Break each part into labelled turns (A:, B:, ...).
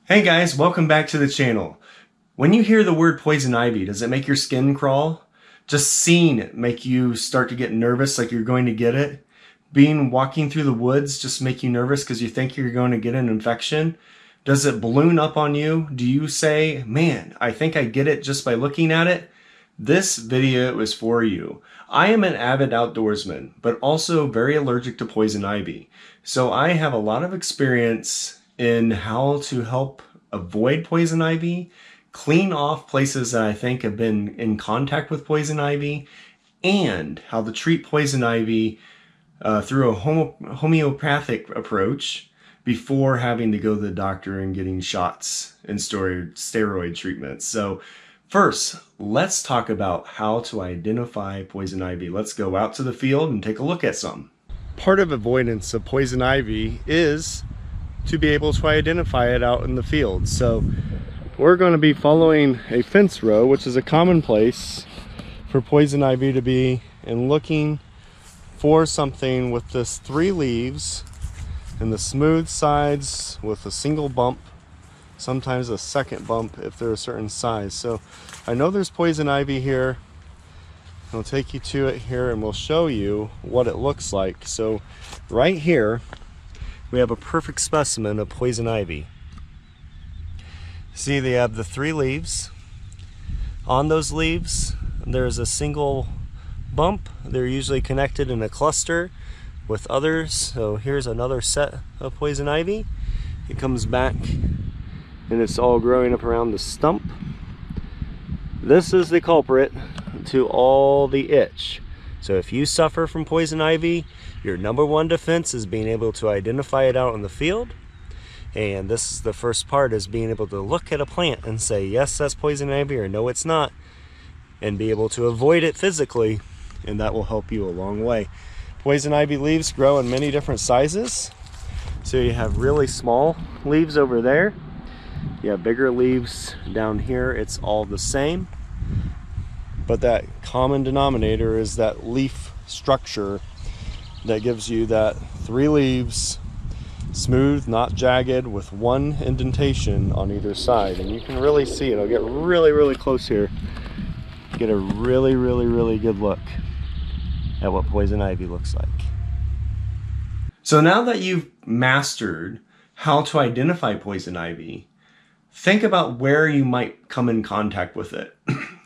A: Hey guys, welcome back to the channel. When you hear the word poison ivy, does it make your skin crawl? Just seeing it make you start to get nervous like you're going to get it? Walking through the woods just make you nervous because you think you're going to get an infection? Does it balloon up on you? Do you say, man, I think I get it just by looking at it? This video is for you. I am an avid outdoorsman, but also very allergic to poison ivy. So I have a lot of experience in how to help avoid poison ivy, clean off places that I think have been in contact with poison ivy, and how to treat poison ivy through a homeopathic approach before having to go to the doctor and getting shots and steroid treatments. So first, let's talk about how to identify poison ivy. Let's go out to the field and take a look at some. Part of avoidance of poison ivy is to be able to identify it out in the field. So we're going to be following a fence row, which is a common place for poison ivy to be, and looking for something with this 3 leaves and the smooth sides with a single bump, sometimes a second bump if they're a certain size. So I know there's poison ivy here. I'll take you to it here and we'll show you what it looks like. So right here we have a perfect specimen of poison ivy. See, they have the 3 leaves. On those leaves there's a single bump. They're usually connected in a cluster with others. So here's another set of poison ivy. It comes back and it's all growing up around the stump. This is the culprit to all the itch. So if you suffer from poison ivy, your #1 defense is being able to identify it out in the field. And this is the first part, is being able to look at a plant and say, yes, that's poison ivy, or no, it's not, and be able to avoid it physically, and that will help you a long way. Poison ivy leaves grow in many different sizes. So you have really small leaves over there. You have bigger leaves down here. It's all the same. But that common denominator is that leaf structure that gives you that 3 leaves, smooth, not jagged, with 1 indentation on either side. And you can really see it. I'll get really close here. Get a really good look at what poison ivy looks like. So now that you've mastered how to identify poison ivy, think about where you might come in contact with it.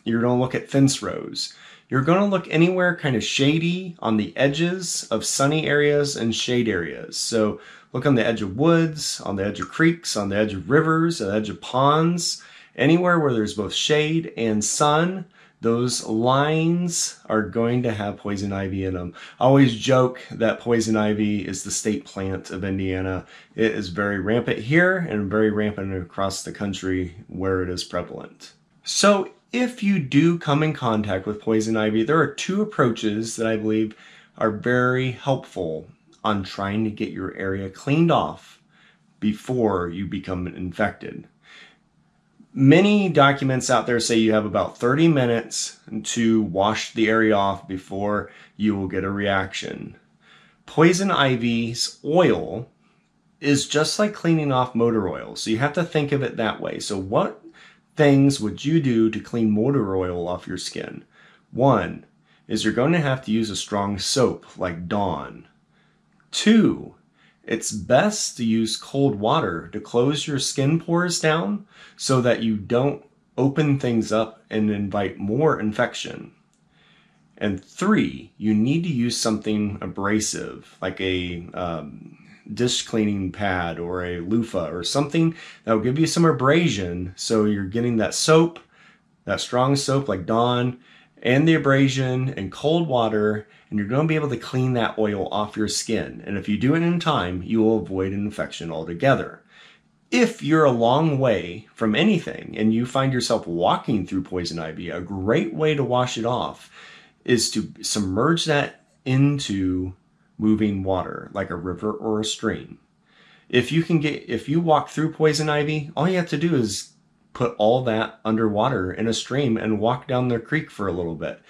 A: You're going to look at fence rows. You're going to look anywhere kind of shady, on the edges of sunny areas and shade areas. So look on the edge of woods, on the edge of creeks, on the edge of rivers, on the edge of ponds, anywhere where there's both shade and sun. Those lines are going to have poison ivy in them. I always joke that poison ivy is the state plant of Indiana. It is very rampant here and very rampant across the country where it is prevalent. So if you do come in contact with poison ivy, there are 2 approaches that I believe are very helpful on trying to get your area cleaned off before you become infected. Many documents out there say you have about 30 minutes to wash the area off before you will get a reaction. Poison ivy's oil is just like cleaning off motor oil, so you have to think of it that way. So what things would you do to clean motor oil off your skin? 1 is you're going to have to use a strong soap like Dawn. 2, it's best to use cold water to close your skin pores down so that you don't open things up and invite more infection. And 3, you need to use something abrasive like a dish cleaning pad or a loofah or something that will give you some abrasion, so you're getting that soap, that strong soap like Dawn, and the abrasion and cold water, and you're going to be able to clean that oil off your skin. And if you do it in time, you will avoid an infection altogether. If you're a long way from anything and you find yourself walking through poison ivy, a great way to wash it off is to submerge that into moving water like a river or a stream. If you walk through poison ivy, all you have to do is put all that underwater in a stream and walk down the creek for a little bit.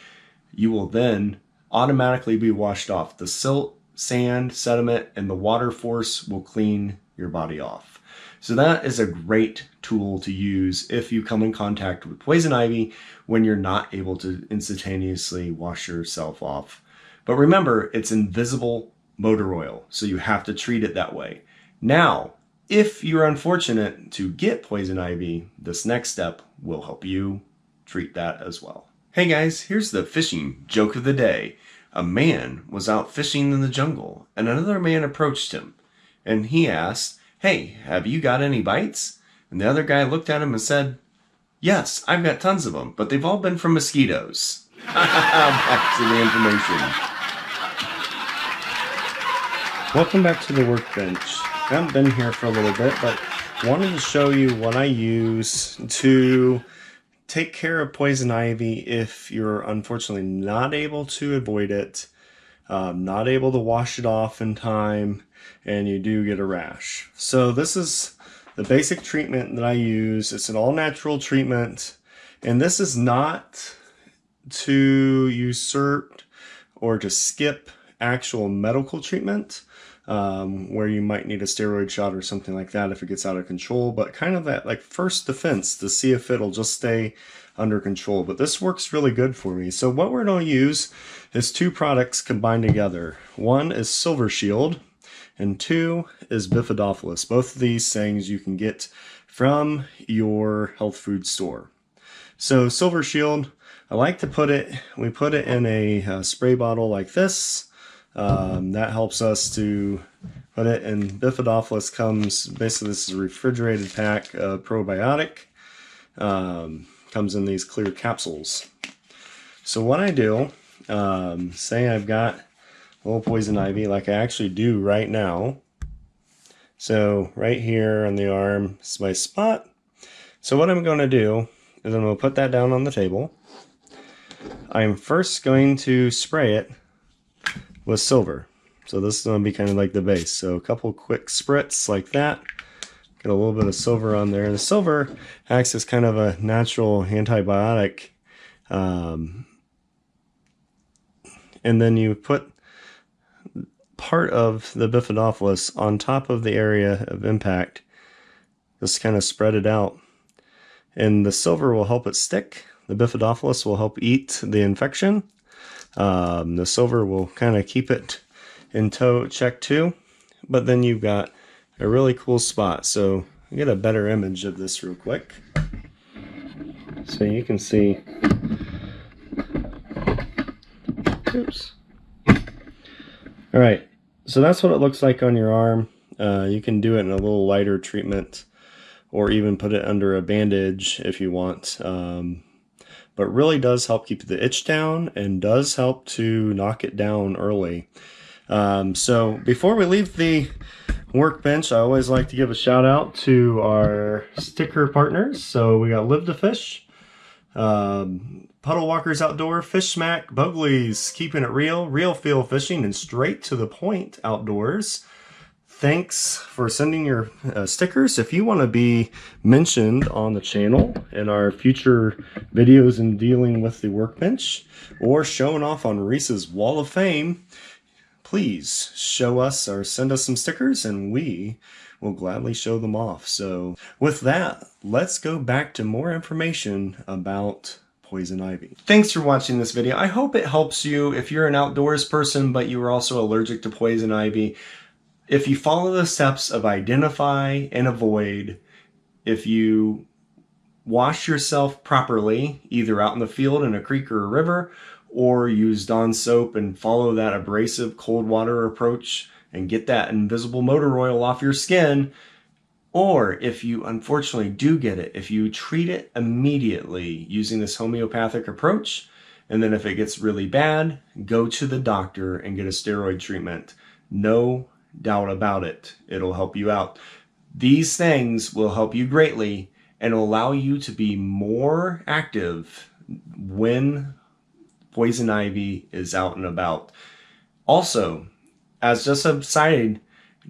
A: You will then automatically be washed off. The silt, sand, sediment, and the water force will clean your body off. So that is a great tool to use if you come in contact with poison ivy when you're not able to instantaneously wash yourself off. But remember, it's invisible motor oil, so you have to treat it that way. Now, if you're unfortunate to get poison ivy, this next step will help you treat that as well. Hey guys, here's the fishing joke of the day. A man was out fishing in the jungle, and another man approached him, and he asked, "Hey, have you got any bites?" And the other guy looked at him and said, "Yes, I've got tons of them, but they've all been from mosquitoes." Back to the information. Welcome back to the workbench. I haven't been here for a little bit, but wanted to show you what I use to take care of poison ivy if you're unfortunately not able to avoid it, not able to wash it off in time, and you do get a rash. So this is the basic treatment that I use. It's an all-natural treatment, and this is not to usurp or to skip actual medical treatment, where you might need a steroid shot or something like that if it gets out of control, but kind of that like first defense to see if it'll just stay under control. But this works really good for me. So what we're going to use is two products combined together. One is Silver Shield and two is Bifidophilus. Both of these things you can get from your health food store. So Silver Shield, I like to put it, we put it in a spray bottle like this. That helps us to put it, and Bifidophilus comes, basically this is a refrigerated pack probiotic. Comes in these clear capsules. So what I do, say I've got a little poison ivy like I actually do right now. So right here on the arm is my spot. So what I'm going to do is I'm going to put that down on the table. I'm first going to spray it with silver. So this is going to be kind of like the base. So a couple quick spritz like that. Get a little bit of silver on there. The silver acts as kind of a natural antibiotic. And then you put part of the Bifidophilus on top of the area of impact. Just kind of spread it out. And the silver will help it stick. The Bifidophilus will help eat the infection. The silver will kind of keep it in check too, but then you've got a really cool spot. So get a better image of this real quick. So you can see, oops. All right, so that's what it looks like on your arm. You can do it in a little lighter treatment or even put it under a bandage if you want. But really does help keep the itch down and does help to knock it down early. So before we leave the workbench, I always like to give a shout out to our sticker partners. So we got Live to Fish, Puddle Walkers Outdoor, Fish Smack, Bogley's Keeping It Real, Real Feel Fishing, and Straight to the Point Outdoors. Thanks for sending your stickers. If you want to be mentioned on the channel in our future videos in dealing with the workbench or showing off on Reese's Wall of Fame, please show us or send us some stickers and we will gladly show them off. So with that, let's go back to more information about poison ivy. Thanks for watching this video. I hope it helps you if you're an outdoors person but you are also allergic to poison ivy. If you follow the steps of identify and avoid, if you wash yourself properly, either out in the field in a creek or a river, or use Dawn soap and follow that abrasive cold water approach and get that invisible motor oil off your skin, or if you unfortunately do get it, if you treat it immediately using this homeopathic approach, and then if it gets really bad, go to the doctor and get a steroid treatment. No doubt about it. It'll help you out. These things will help you greatly and will allow you to be more active when poison ivy is out and about. Also, as just a side,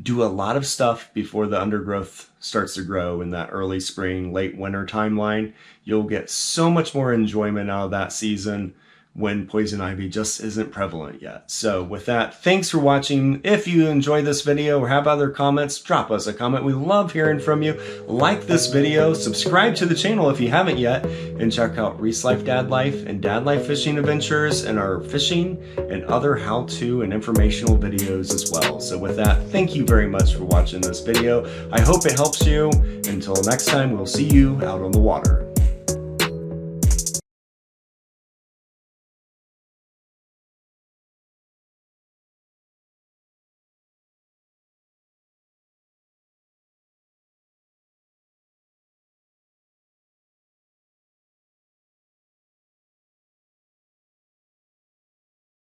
A: do a lot of stuff before the undergrowth starts to grow in that early spring, late winter timeline. You'll get so much more enjoyment out of that season when poison ivy just isn't prevalent yet. So with that, thanks for watching. If you enjoyed this video or have other comments, drop us a comment. We love hearing from you. Like this video, subscribe to the channel if you haven't yet, and check out Reese Life Dad Life and Dad Life Fishing Adventures and our fishing and other how-to and informational videos as well. So with that, thank you very much for watching this video. I hope it helps you. Until next time, we'll see you out on the water.